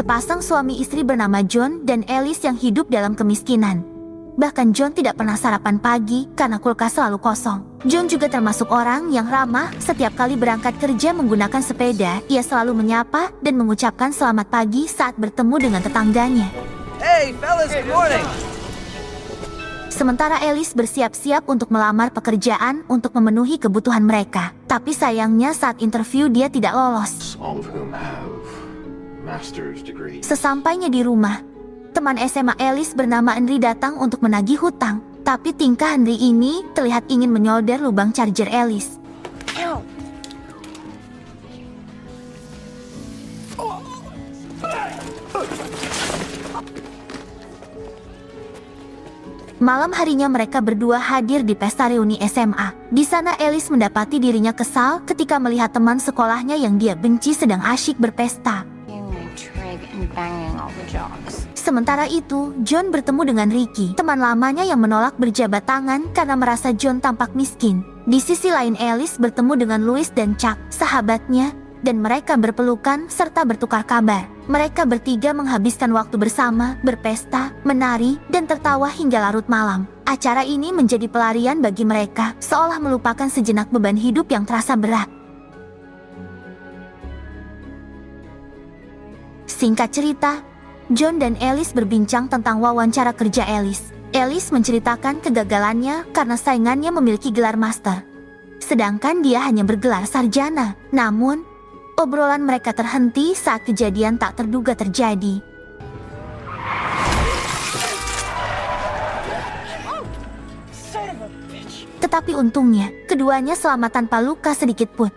Sepasang suami istri bernama John dan Alice yang hidup dalam kemiskinan. Bahkan John tidak pernah sarapan pagi karena kulkas selalu kosong. John juga termasuk orang yang ramah. Setiap kali berangkat kerja menggunakan sepeda, ia selalu menyapa dan mengucapkan selamat pagi saat bertemu dengan tetangganya. Hey fellas, good morning. Sementara Alice bersiap-siap untuk melamar pekerjaan untuk memenuhi kebutuhan mereka. Tapi sayangnya saat interview dia tidak lolos. All of whom have master's degrees. Sesampainya di rumah, teman SMA Alice bernama Henry datang untuk menagih hutang. Tapi tingkah Henry ini terlihat ingin menyolder lubang charger Alice. Malam harinya mereka berdua hadir di pesta reuni SMA. Di sana Alice mendapati dirinya kesal ketika melihat teman sekolahnya yang dia benci sedang asyik berpesta. Sementara itu, John bertemu dengan Ricky, teman lamanya yang menolak berjabat tangan karena merasa John tampak miskin. Di sisi lain Alice bertemu dengan Louis dan Chuck, sahabatnya, dan mereka berpelukan serta bertukar kabar. Mereka bertiga menghabiskan waktu bersama, berpesta, menari, dan tertawa hingga larut malam. Acara ini menjadi pelarian bagi mereka, seolah melupakan sejenak beban hidup yang terasa berat. Singkat cerita, John dan Alice berbincang tentang wawancara kerja Alice. Alice menceritakan kegagalannya karena saingannya memiliki gelar master, sedangkan dia hanya bergelar sarjana. Namun, obrolan mereka terhenti saat kejadian tak terduga terjadi. Tetapi untungnya, keduanya selamat tanpa luka sedikit pun.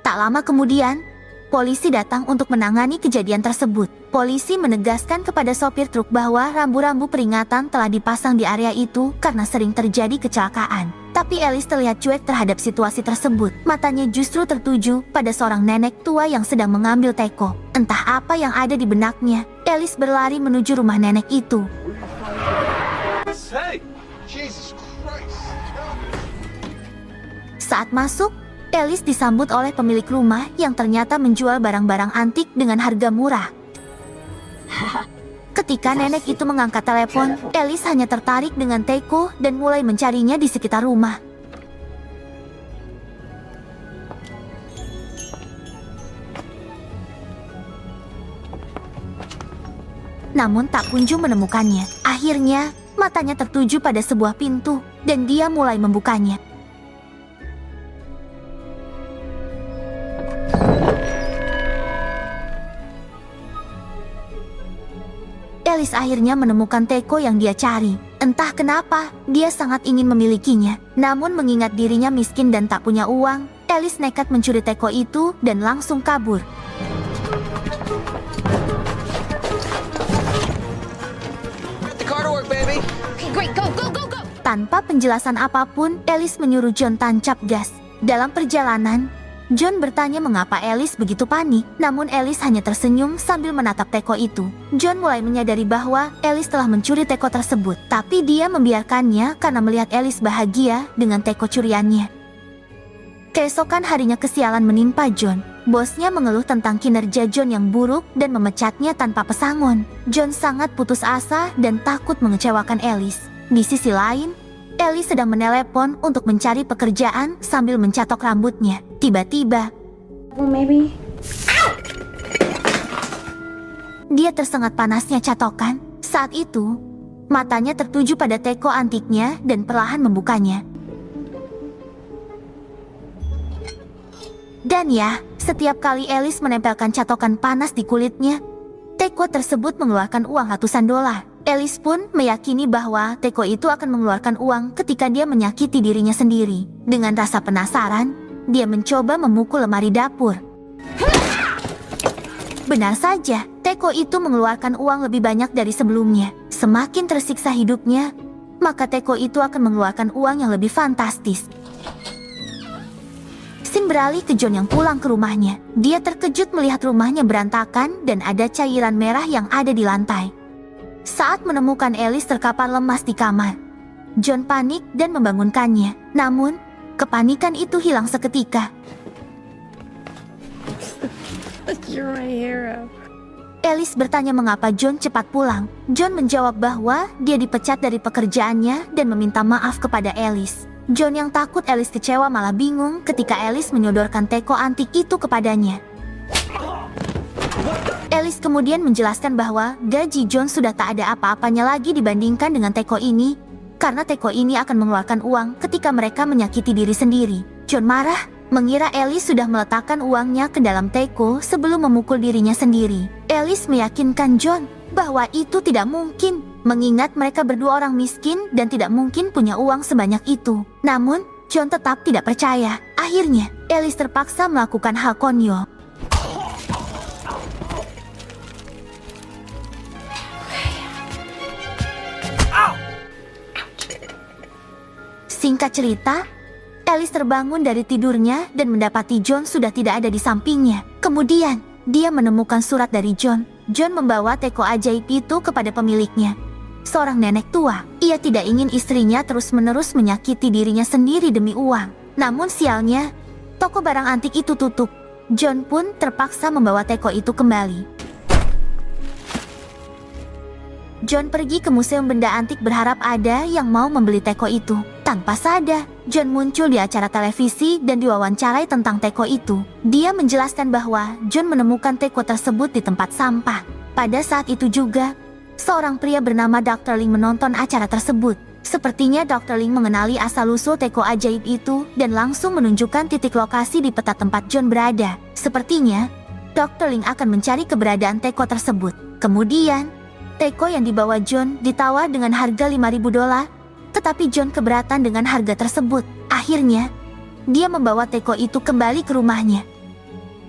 Tak lama kemudian, polisi datang untuk menangani kejadian tersebut. Polisi menegaskan kepada sopir truk bahwa rambu-rambu peringatan telah dipasang di area itu karena sering terjadi kecelakaan. Tapi Alice terlihat cuek terhadap situasi tersebut. Matanya justru tertuju pada seorang nenek tua yang sedang mengambil teko. Entah apa yang ada di benaknya, Alice berlari menuju rumah nenek itu. Hey, Jesus Christ. Saat masuk, Alice disambut oleh pemilik rumah yang ternyata menjual barang-barang antik dengan harga murah. Ketika nenek itu mengangkat telepon, Alice hanya tertarik dengan teko dan mulai mencarinya di sekitar rumah. Namun tak kunjung menemukannya. Akhirnya, matanya tertuju pada sebuah pintu, dan dia mulai membukanya. Alice akhirnya menemukan teko yang dia cari. Entah kenapa, dia sangat ingin memilikinya. Namun mengingat dirinya miskin dan tak punya uang, Alice nekat mencuri teko itu dan langsung kabur. The car to work, baby. Okay, great. Go, go, go, go. Tanpa penjelasan apapun, Alice menyuruh John tancap gas. Dalam perjalanan, John bertanya mengapa Alice begitu panik, namun Alice hanya tersenyum sambil menatap teko itu. John mulai menyadari bahwa Alice telah mencuri teko tersebut, tapi dia membiarkannya karena melihat Alice bahagia dengan teko curiannya. Keesokan harinya kesialan menimpa John. Bosnya mengeluh tentang kinerja John yang buruk dan memecatnya tanpa pesangon. John sangat putus asa dan takut mengecewakan Alice. Di sisi lain, Alice sedang menelepon untuk mencari pekerjaan sambil mencatok rambutnya. Tiba-tiba, Maybe. dia tersengat panasnya catokan. Saat itu, matanya tertuju pada teko antiknya dan perlahan membukanya. Dan ya, setiap kali Alice menempelkan catokan panas di kulitnya, teko tersebut mengeluarkan uang ratusan dolar. Alice pun meyakini bahwa teko itu akan mengeluarkan uang ketika dia menyakiti dirinya sendiri. Dengan rasa penasaran, dia mencoba memukul lemari dapur. Benar saja, teko itu mengeluarkan uang lebih banyak dari sebelumnya. Semakin tersiksa hidupnya, maka teko itu akan mengeluarkan uang yang lebih fantastis. Scene beralih ke John yang pulang ke rumahnya. Dia terkejut melihat rumahnya berantakan dan ada cairan merah yang ada di lantai. Saat menemukan Alice terkapar lemas di kamar, John panik dan membangunkannya. Namun, kepanikan itu hilang seketika. You're my hero. Alice bertanya mengapa John cepat pulang. John menjawab bahwa dia dipecat dari pekerjaannya dan meminta maaf kepada Alice. John yang takut Alice kecewa malah bingung ketika Alice menyodorkan teko antik itu kepadanya. Alice kemudian menjelaskan bahwa gaji John sudah tak ada apa-apanya lagi dibandingkan dengan teko ini, karena teko ini akan mengeluarkan uang ketika mereka menyakiti diri sendiri. John marah, mengira Alice sudah meletakkan uangnya ke dalam teko sebelum memukul dirinya sendiri. Alice meyakinkan John bahwa itu tidak mungkin, mengingat mereka berdua orang miskin dan tidak mungkin punya uang sebanyak itu. Namun, John tetap tidak percaya. Akhirnya, Alice terpaksa melakukan hal konyol. Singkat cerita, Alice terbangun dari tidurnya dan mendapati John sudah tidak ada di sampingnya. Kemudian, dia menemukan surat dari John. John membawa teko ajaib itu kepada pemiliknya. Seorang nenek tua. Ia tidak ingin istrinya terus-menerus menyakiti dirinya sendiri demi uang. Namun sialnya, toko barang antik itu tutup. John pun terpaksa membawa teko itu kembali. John pergi ke museum benda antik berharap ada yang mau membeli teko itu. Tanpa sadar, John muncul di acara televisi dan diwawancarai tentang teko itu. Dia menjelaskan bahwa John menemukan teko tersebut di tempat sampah. Pada saat itu juga, seorang pria bernama Dr. Ling menonton acara tersebut. Sepertinya Dr. Ling mengenali asal-usul teko ajaib itu dan langsung menunjukkan titik lokasi di peta tempat John berada. Sepertinya, Dr. Ling akan mencari keberadaan teko tersebut. Kemudian, teko yang dibawa John ditawar dengan harga $5.000, tetapi John keberatan dengan harga tersebut. Akhirnya, dia membawa teko itu kembali ke rumahnya.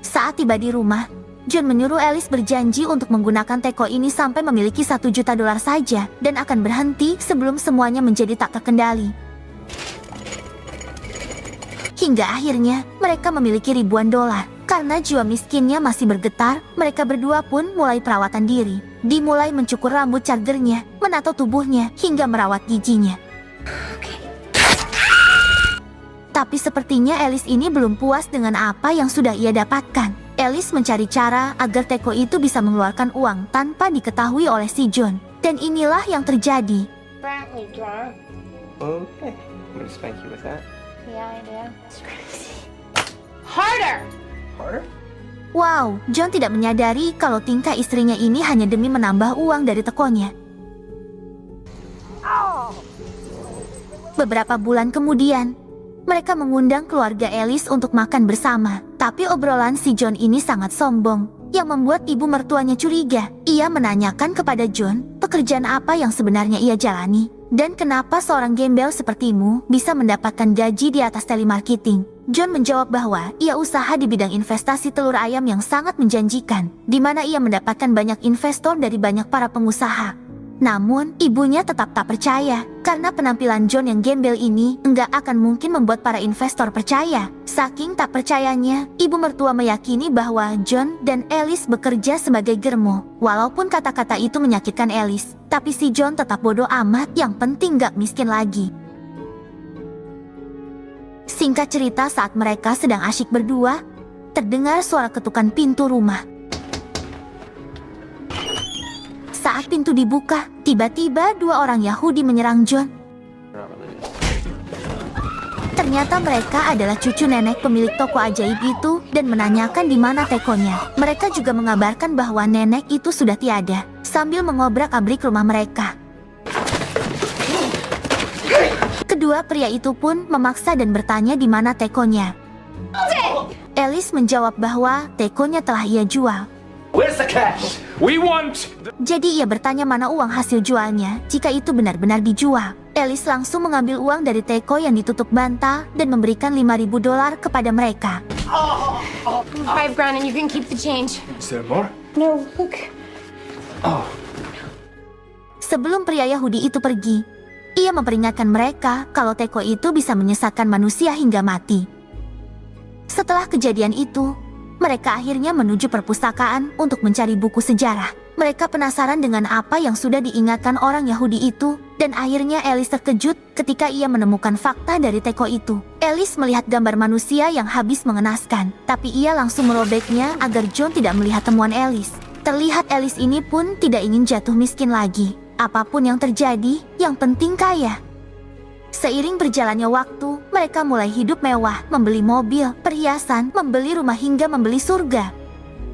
Saat tiba di rumah, John menyuruh Alice berjanji untuk menggunakan teko ini sampai memiliki $1 juta saja dan akan berhenti sebelum semuanya menjadi tak terkendali. Hingga akhirnya, mereka memiliki ribuan dolar. Karena jiwa miskinnya masih bergetar, mereka berdua pun mulai perawatan diri. Dimulai mencukur rambut chargernya, menato tubuhnya, hingga merawat giginya. Tapi sepertinya Alice ini belum puas dengan apa yang sudah ia dapatkan. Alice mencari cara agar teko itu bisa mengeluarkan uang tanpa diketahui oleh si John. Dan inilah yang terjadi. Apparently drunk. Okay. I'm gonna spank you with that. Yeah, I do. It's crazy. Harder! Harder? Wow, John tidak menyadari kalau tingkah istrinya ini hanya demi menambah uang dari tekonya. Beberapa bulan kemudian, mereka mengundang keluarga Alice untuk makan bersama. Tapi obrolan si John ini sangat sombong, yang membuat ibu mertuanya curiga. Ia menanyakan kepada John, pekerjaan apa yang sebenarnya ia jalani, dan kenapa seorang gembel sepertimu bisa mendapatkan gaji di atas telemarketing. John menjawab bahwa ia usaha di bidang investasi telur ayam yang sangat menjanjikan, di mana ia mendapatkan banyak investor dari banyak para pengusaha. Namun, ibunya tetap tak percaya, karena penampilan John yang gembel ini enggak akan mungkin membuat para investor percaya. Saking tak percayanya, ibu mertua meyakini bahwa John dan Alice bekerja sebagai germo. Walaupun kata-kata itu menyakitkan Alice, tapi si John tetap bodoh amat, yang penting gak miskin lagi. Singkat cerita, saat mereka sedang asyik berdua, terdengar suara ketukan pintu rumah. Saat pintu dibuka, tiba-tiba dua orang Yahudi menyerang John. Ternyata mereka adalah cucu nenek pemilik toko ajaib itu dan menanyakan di mana tekonya. Mereka juga mengabarkan bahwa nenek itu sudah tiada, sambil mengobrak-abrik rumah mereka. Kedua pria itu pun memaksa dan bertanya di mana tekonya. Alice menjawab bahwa tekonya telah ia jual. Where's the cash? We want... Jadi ia bertanya mana uang hasil jualnya jika itu benar-benar dijual. Alice langsung mengambil uang dari teko yang ditutup bantal dan memberikan $5.000 kepada mereka. $5,000 and you can keep the change. Is there more? No, look. Oh. Sebelum pria Yahudi itu pergi, ia memperingatkan mereka kalau teko itu bisa menyesatkan manusia hingga mati. Setelah kejadian itu, mereka akhirnya menuju perpustakaan untuk mencari buku sejarah. Mereka penasaran dengan apa yang sudah diingatkan orang Yahudi itu, dan akhirnya Alice terkejut ketika ia menemukan fakta dari teko itu. Alice melihat gambar manusia yang habis mengenaskan, tapi ia langsung merobeknya agar John tidak melihat temuan Alice. Terlihat Alice ini pun tidak ingin jatuh miskin lagi. Apapun yang terjadi, yang penting kaya. Seiring berjalannya waktu, mereka mulai hidup mewah, membeli mobil, perhiasan, membeli rumah hingga membeli surga.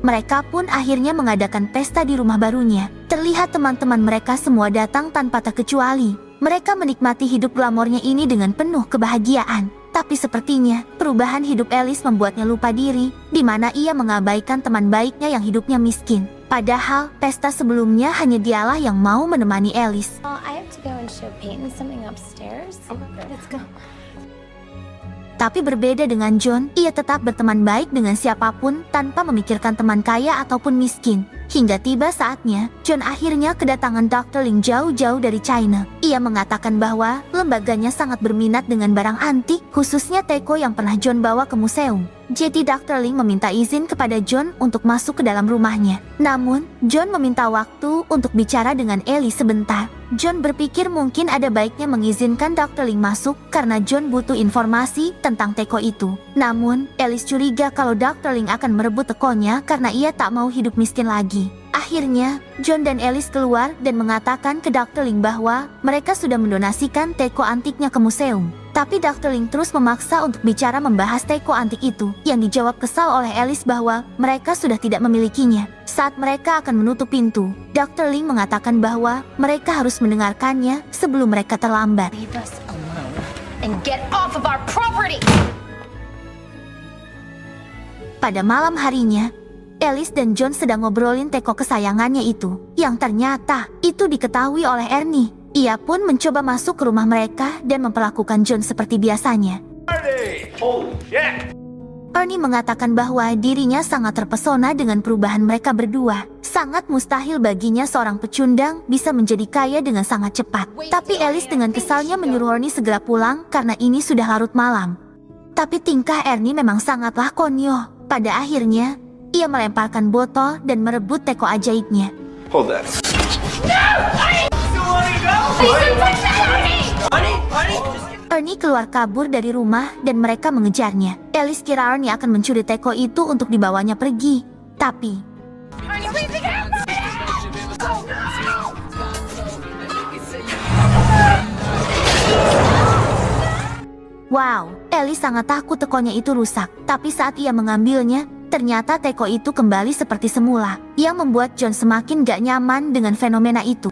Mereka pun akhirnya mengadakan pesta di rumah barunya. Terlihat teman-teman mereka semua datang tanpa terkecuali. Mereka menikmati hidup glamornya ini dengan penuh kebahagiaan. Tapi sepertinya, perubahan hidup Alice membuatnya lupa diri, di mana ia mengabaikan teman baiknya yang hidupnya miskin. Padahal, pesta sebelumnya hanya dialah yang mau menemani Alice. I have to go and show Peyton something upstairs. Let's go. Tapi berbeda dengan John, ia tetap berteman baik dengan siapapun tanpa memikirkan teman kaya ataupun miskin. Hingga tiba saatnya, John akhirnya kedatangan Dr. Ling jauh-jauh dari China. Ia mengatakan bahwa lembaganya sangat berminat dengan barang antik, khususnya teko yang pernah John bawa ke museum. Jadi Dr. Ling meminta izin kepada John untuk masuk ke dalam rumahnya. Namun, John meminta waktu untuk bicara dengan Ellie sebentar. John berpikir mungkin ada baiknya mengizinkan Dr. Ling masuk karena John butuh informasi tentang teko itu. Namun, Alice curiga kalau Dr. Ling akan merebut tekonya karena ia tak mau hidup miskin lagi. Akhirnya, John dan Alice keluar dan mengatakan ke Dr. Ling bahwa mereka sudah mendonasikan teko antiknya ke museum. Tapi Dr. Ling terus memaksa untuk bicara membahas teko antik itu, yang dijawab kesal oleh Alice bahwa mereka sudah tidak memilikinya. Saat mereka akan menutup pintu, Dr. Ling mengatakan bahwa mereka harus mendengarkannya sebelum mereka terlambat. Leave us alone and get off of our property. Pada malam harinya, Alice dan John sedang ngobrolin teko kesayangannya itu, yang ternyata itu diketahui oleh Ernie. Ia pun mencoba masuk ke rumah mereka dan memperlakukan John seperti biasanya. Holy shit! Ernie mengatakan bahwa dirinya sangat terpesona dengan perubahan mereka berdua. Sangat mustahil baginya seorang pecundang bisa menjadi kaya dengan sangat cepat. Tapi Alice dengan kesalnya menyuruh Ernie segera pulang karena ini sudah larut malam. Tapi tingkah Ernie memang sangatlah konyol. Pada akhirnya, ia melemparkan botol dan merebut teko ajaibnya. Hold that. Ernie keluar kabur dari rumah dan mereka mengejarnya. Alice kira Ernie akan mencuri teko itu untuk dibawanya pergi. Tapi wow, Alice sangat takut tekonya itu rusak. Tapi saat ia mengambilnya, ternyata teko itu kembali seperti semula, yang membuat John semakin gak nyaman dengan fenomena itu.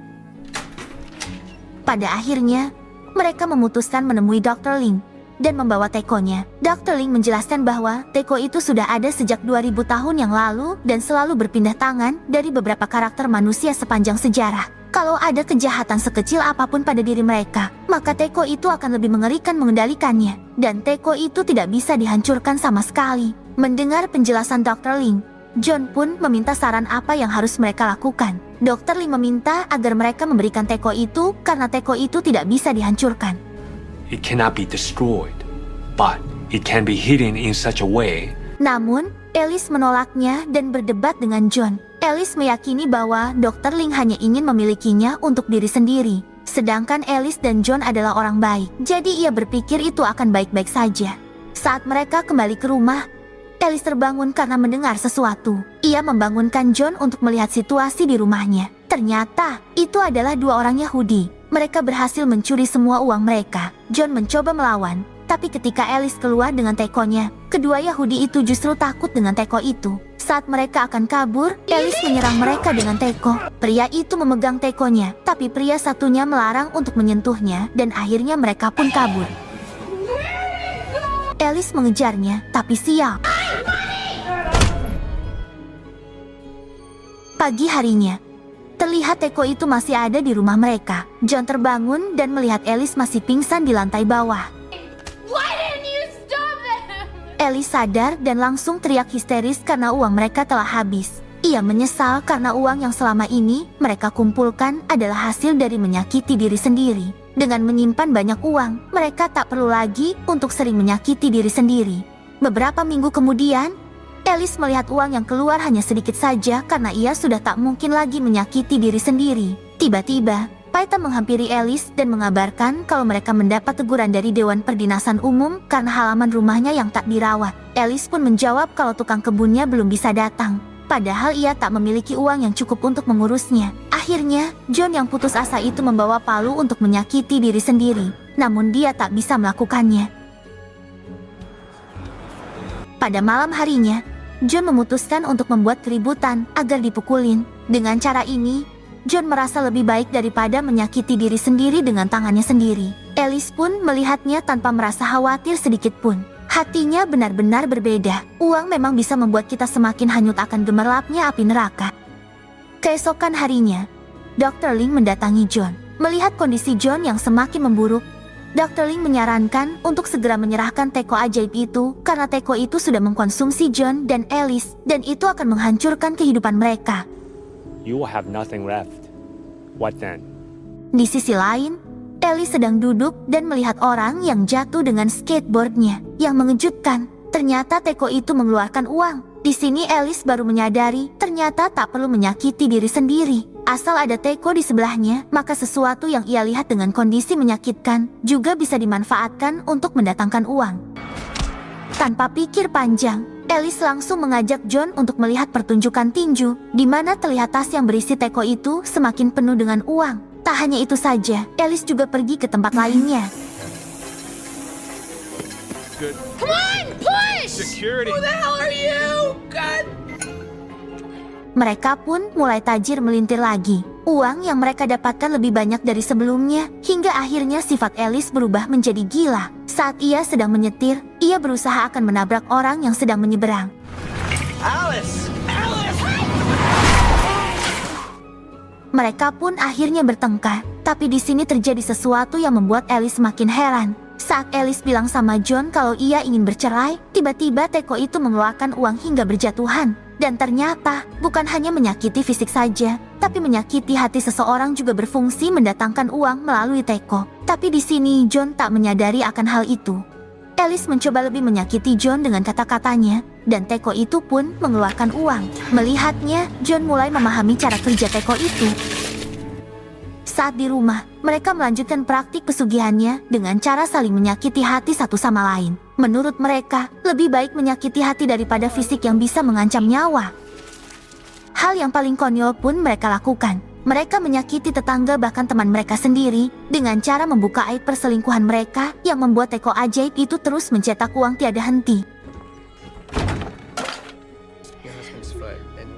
Pada akhirnya, mereka memutuskan menemui Dr. Ling dan membawa tekonya. Dr. Ling menjelaskan bahwa teko itu sudah ada sejak 2000 tahun yang lalu dan selalu berpindah tangan dari beberapa karakter manusia sepanjang sejarah. Kalau ada kejahatan sekecil apapun pada diri mereka, maka teko itu akan lebih mengerikan mengendalikannya. Dan teko itu tidak bisa dihancurkan sama sekali. Mendengar penjelasan Dr. Ling, John pun meminta saran apa yang harus mereka lakukan. Dr. Ling meminta agar mereka memberikan teko itu karena teko itu tidak bisa dihancurkan. It cannot be destroyed, but it can be hidden in such a way. Namun, Alice menolaknya dan berdebat dengan John. Alice meyakini bahwa Dr. Ling hanya ingin memilikinya untuk diri sendiri. Sedangkan Alice dan John adalah orang baik. Jadi ia berpikir itu akan baik-baik saja. Saat mereka kembali ke rumah, Alice terbangun karena mendengar sesuatu. Ia membangunkan John untuk melihat situasi di rumahnya. Ternyata, itu adalah dua orang Yahudi. Mereka berhasil mencuri semua uang mereka. John mencoba melawan, tapi ketika Alice keluar dengan tekonya, kedua Yahudi itu justru takut dengan teko itu. Saat mereka akan kabur, Alice menyerang mereka dengan teko. Pria itu memegang tekonya, tapi pria satunya melarang untuk menyentuhnya, dan akhirnya mereka pun kabur. Alice mengejarnya, tapi sial. Pagi harinya, terlihat teko itu masih ada di rumah mereka. John terbangun dan melihat Alice masih pingsan di lantai bawah. Why didn't you stop them? Alice sadar dan langsung teriak histeris karena uang mereka telah habis. Ia menyesal karena uang yang selama ini mereka kumpulkan adalah hasil dari menyakiti diri sendiri. Dengan menyimpan banyak uang, mereka tak perlu lagi untuk sering menyakiti diri sendiri. Beberapa minggu kemudian, Alice melihat uang yang keluar hanya sedikit saja karena ia sudah tak mungkin lagi menyakiti diri sendiri. Tiba-tiba, Paita menghampiri Alice dan mengabarkan kalau mereka mendapat teguran dari Dewan Perdinasan Umum karena halaman rumahnya yang tak dirawat. Alice pun menjawab kalau tukang kebunnya belum bisa datang. padahal ia tak memiliki uang yang cukup untuk mengurusnya. Akhirnya, John yang putus asa itu membawa palu untuk menyakiti diri sendiri, namun dia tak bisa melakukannya. Pada malam harinya, John memutuskan untuk membuat keributan agar dipukulin. Dengan cara ini, John merasa lebih baik daripada menyakiti diri sendiri dengan tangannya sendiri. Alice pun melihatnya tanpa merasa khawatir sedikit pun. Hatinya benar-benar berbeda. Uang memang bisa membuat kita semakin hanyut akan gemerlapnya api neraka. Keesokan harinya, Dr. Ling mendatangi John. Melihat kondisi John yang semakin memburuk, Dr. Ling menyarankan untuk segera menyerahkan teko ajaib itu karena teko itu sudah mengkonsumsi John dan Alice dan itu akan menghancurkan kehidupan mereka. You will have nothing left. What then? Di sisi lain, Alice sedang duduk dan melihat orang yang jatuh dengan skateboardnya. Yang mengejutkan, ternyata teko itu mengeluarkan uang. Di sini Alice baru menyadari ternyata tak perlu menyakiti diri sendiri. Asal ada teko di sebelahnya, maka sesuatu yang ia lihat dengan kondisi menyakitkan juga bisa dimanfaatkan untuk mendatangkan uang. Tanpa pikir panjang, Alice langsung mengajak John untuk melihat pertunjukan tinju, di mana terlihat tas yang berisi teko itu semakin penuh dengan uang. Tak hanya itu saja, Alice juga pergi ke tempat lainnya. Come on, push! Security. Who the hell are you? God. Mereka pun mulai tajir melintir lagi. Uang yang mereka dapatkan lebih banyak dari sebelumnya, hingga akhirnya sifat Alice berubah menjadi gila. Saat ia sedang menyetir, ia berusaha akan menabrak orang yang sedang menyeberang. Alice! Alice! Mereka pun akhirnya bertengkar, tapi di sini terjadi sesuatu yang membuat Alice makin heran. Saat Alice bilang sama John kalau ia ingin bercerai, tiba-tiba teko itu mengeluarkan uang hingga berjatuhan. Dan ternyata, bukan hanya menyakiti fisik saja, tapi menyakiti hati seseorang juga berfungsi mendatangkan uang melalui teko. Tapi di sini John tak menyadari akan hal itu. Alice mencoba lebih menyakiti John dengan kata-katanya, dan teko itu pun mengeluarkan uang. Melihatnya, John mulai memahami cara kerja teko itu. Saat di rumah, mereka melanjutkan praktik pesugihannya dengan cara saling menyakiti hati satu sama lain. Menurut mereka, lebih baik menyakiti hati daripada fisik yang bisa mengancam nyawa. Hal yang paling konyol pun mereka lakukan. Mereka menyakiti tetangga bahkan teman mereka sendiri dengan cara membuka aib perselingkuhan mereka yang membuat teko ajaib itu terus mencetak uang tiada henti. Your husband's foot and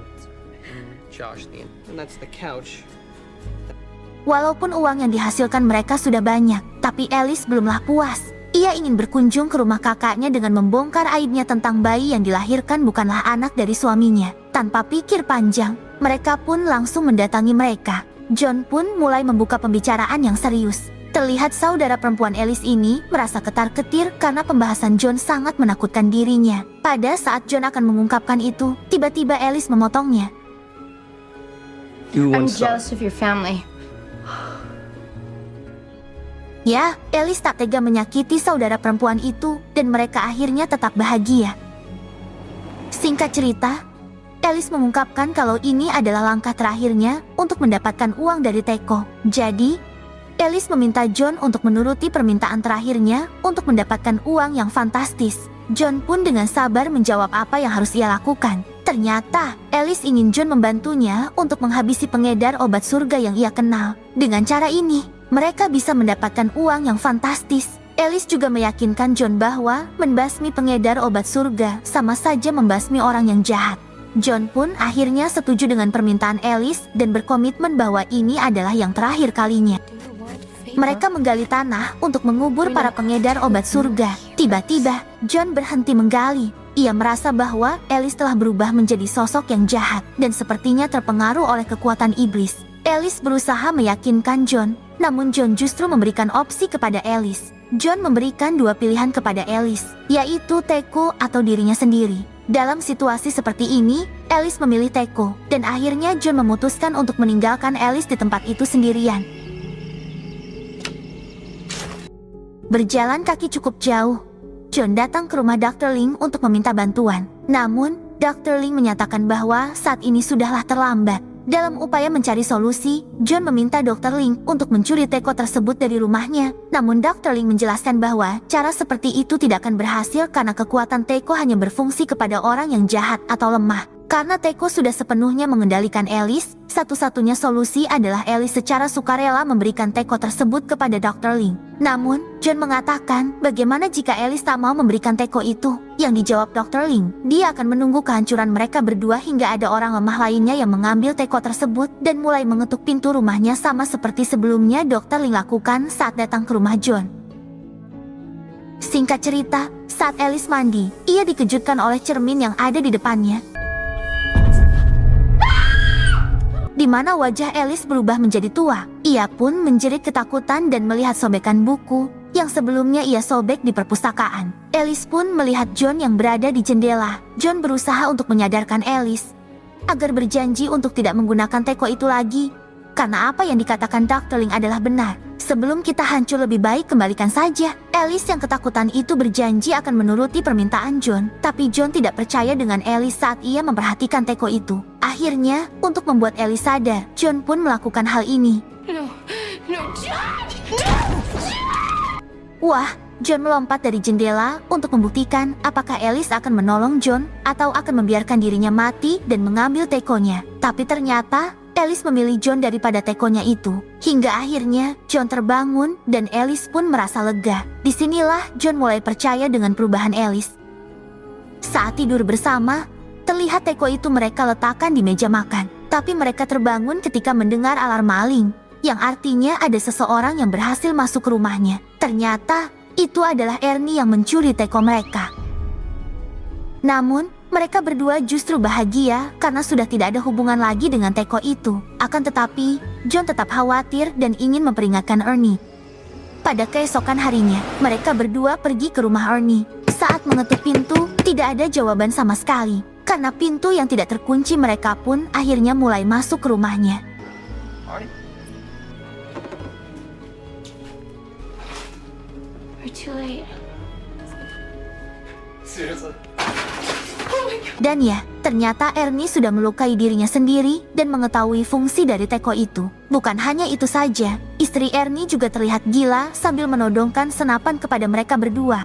Josh, and that's the couch. Walaupun uang yang dihasilkan mereka sudah banyak, tapi Alice belumlah puas. Ia ingin berkunjung ke rumah kakaknya dengan membongkar aibnya tentang bayi yang dilahirkan bukanlah anak dari suaminya. Tanpa pikir panjang, mereka pun langsung mendatangi mereka. John pun mulai membuka pembicaraan yang serius. Terlihat saudara perempuan Alice ini merasa ketar-ketir karena pembahasan John sangat menakutkan dirinya. Pada saat John akan mengungkapkan itu, tiba-tiba Alice memotongnya. I'm jealous of your family. Ya, Alice tak tega menyakiti saudara perempuan itu, dan mereka akhirnya tetap bahagia. Singkat cerita, Alice mengungkapkan kalau ini adalah langkah terakhirnya untuk mendapatkan uang dari teko. Jadi, Alice meminta John untuk menuruti permintaan terakhirnya untuk mendapatkan uang yang fantastis. John pun dengan sabar menjawab apa yang harus ia lakukan. Ternyata, Alice ingin John membantunya untuk menghabisi pengedar obat surga yang ia kenal. Dengan cara ini, mereka bisa mendapatkan uang yang fantastis. Alice juga meyakinkan John bahwa membasmi pengedar obat surga sama saja membasmi orang yang jahat. John pun akhirnya setuju dengan permintaan Alice dan berkomitmen bahwa ini adalah yang terakhir kalinya. Mereka menggali tanah untuk mengubur para pengedar obat surga. Tiba-tiba, John berhenti menggali. Ia merasa bahwa Alice telah berubah menjadi sosok yang jahat dan sepertinya terpengaruh oleh kekuatan iblis. Alice berusaha meyakinkan John, namun John justru memberikan opsi kepada Alice. John memberikan dua pilihan kepada Alice, yaitu teko atau dirinya sendiri. Dalam situasi seperti ini, Alice memilih teko, dan akhirnya John memutuskan untuk meninggalkan Alice di tempat itu sendirian. Berjalan kaki cukup jauh, John datang ke rumah Dr. Ling untuk meminta bantuan. Namun, Dr. Ling menyatakan bahwa saat ini sudahlah terlambat. Dalam upaya mencari solusi, John meminta Dr. Ling untuk mencuri teko tersebut dari rumahnya. Namun Dr. Ling menjelaskan bahwa cara seperti itu tidak akan berhasil karena kekuatan teko hanya berfungsi kepada orang yang jahat atau lemah. Karena Teko sudah sepenuhnya mengendalikan Alice, satu-satunya solusi adalah Alice secara sukarela memberikan Teko tersebut kepada Dr. Ling. Namun, John mengatakan, bagaimana jika Alice tak mau memberikan Teko itu? Yang dijawab Dr. Ling, dia akan menunggu kehancuran mereka berdua hingga ada orang lemah lainnya yang mengambil Teko tersebut dan mulai mengetuk pintu rumahnya sama seperti sebelumnya Dr. Ling lakukan saat datang ke rumah John. Singkat cerita, saat Alice mandi, ia dikejutkan oleh cermin yang ada di depannya, di mana wajah Alice berubah menjadi tua. Ia pun menjerit ketakutan dan melihat sobekan buku yang sebelumnya ia sobek di perpustakaan. Alice pun melihat John yang berada di jendela. John berusaha untuk menyadarkan Alice agar berjanji untuk tidak menggunakan Teko itu lagi, karena apa yang dikatakan Dr. Ling adalah benar. Sebelum kita hancur lebih baik kembalikan saja. Alice yang ketakutan itu berjanji akan menuruti permintaan John, tapi John tidak percaya dengan Alice saat ia memperhatikan Teko itu. Akhirnya, untuk membuat Alice sadar, John pun melakukan hal ini. No, John! Wah, John melompat dari jendela untuk membuktikan apakah Alice akan menolong John atau akan membiarkan dirinya mati dan mengambil Tekonya. Tapi ternyata Alice memilih John daripada Tekonya itu. Hingga akhirnya John terbangun dan Alice pun merasa lega. Disinilah John mulai percaya dengan perubahan Alice. Saat tidur bersama, terlihat Teko itu mereka letakkan di meja makan. Tapi mereka terbangun ketika mendengar alarm maling, yang artinya ada seseorang yang berhasil masuk ke rumahnya. Ternyata itu adalah Ernie yang mencuri Teko mereka. Namun, mereka berdua justru bahagia karena sudah tidak ada hubungan lagi dengan Teko itu. Akan tetapi, John tetap khawatir dan ingin memperingatkan Ernie. Pada keesokan harinya, mereka berdua pergi ke rumah Ernie. Saat mengetuk pintu, tidak ada jawaban sama sekali. Karena pintu yang tidak terkunci, mereka pun akhirnya mulai masuk ke rumahnya. We're too late. Seriously? Dan ya, ternyata Ernie sudah melukai dirinya sendiri dan mengetahui fungsi dari Teko itu. Bukan hanya itu saja, istri Ernie juga terlihat gila sambil menodongkan senapan kepada mereka berdua.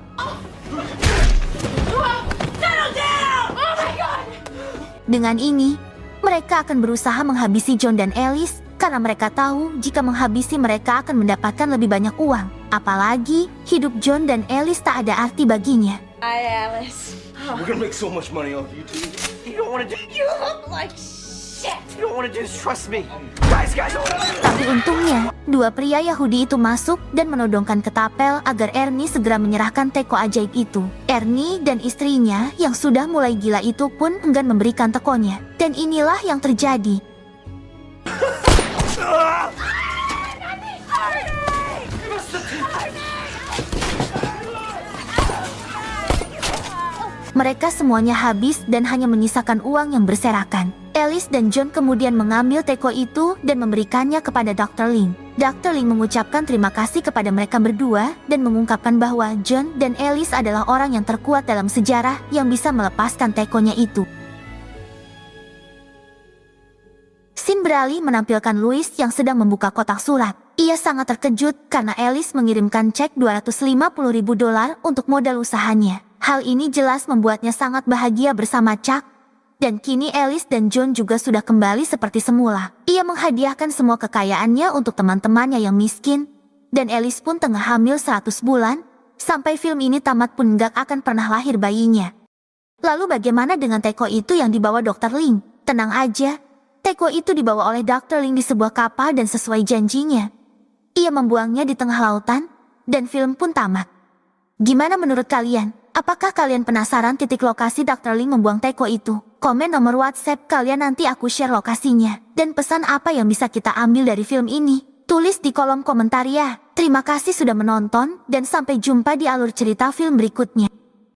Dengan ini, mereka akan berusaha menghabisi John dan Alice karena mereka tahu jika menghabisi mereka akan mendapatkan lebih banyak uang. Apalagi, hidup John dan Alice tak ada arti baginya. Hi, Alice. We're gonna make so much money off you two. You don't wanna do. You look like shit. You don't wanna do this. Trust me. Guys. Tapi untungnya, dua pria Yahudi itu masuk dan menodongkan ketapel agar Ernie segera menyerahkan Teko ajaib itu. Ernie dan istrinya yang sudah mulai gila itu pun enggan memberikan Tekonya. Dan inilah yang terjadi. Mereka semuanya habis dan hanya menyisakan uang yang berserakan. Alice dan John kemudian mengambil Teko itu dan memberikannya kepada Dr. Ling. Dr. Ling mengucapkan terima kasih kepada mereka berdua dan mengungkapkan bahwa John dan Alice adalah orang yang terkuat dalam sejarah yang bisa melepaskan Tekonya itu. Scene beralih menampilkan Louis yang sedang membuka kotak surat. Ia sangat terkejut karena Alice mengirimkan cek $250.000 untuk modal usahanya. Hal ini jelas membuatnya sangat bahagia bersama Chuck. Dan kini Alice dan John juga sudah kembali seperti semula. Ia menghadiahkan semua kekayaannya untuk teman-temannya yang miskin. Dan Alice pun tengah hamil 100 bulan. Sampai film ini tamat pun gak akan pernah lahir bayinya. Lalu bagaimana dengan Teko itu yang dibawa Dr. Ling? Tenang aja. Teko itu dibawa oleh Dr. Ling di sebuah kapal dan sesuai janjinya, ia membuangnya di tengah lautan. Dan film pun tamat. Gimana menurut kalian? Apakah kalian penasaran titik lokasi Dr. Ling membuang Teko itu? Komen nomor WhatsApp kalian, nanti aku share lokasinya. Dan pesan apa yang bisa kita ambil dari film ini? Tulis di kolom komentar ya. Terima kasih sudah menonton dan sampai jumpa di alur cerita film berikutnya.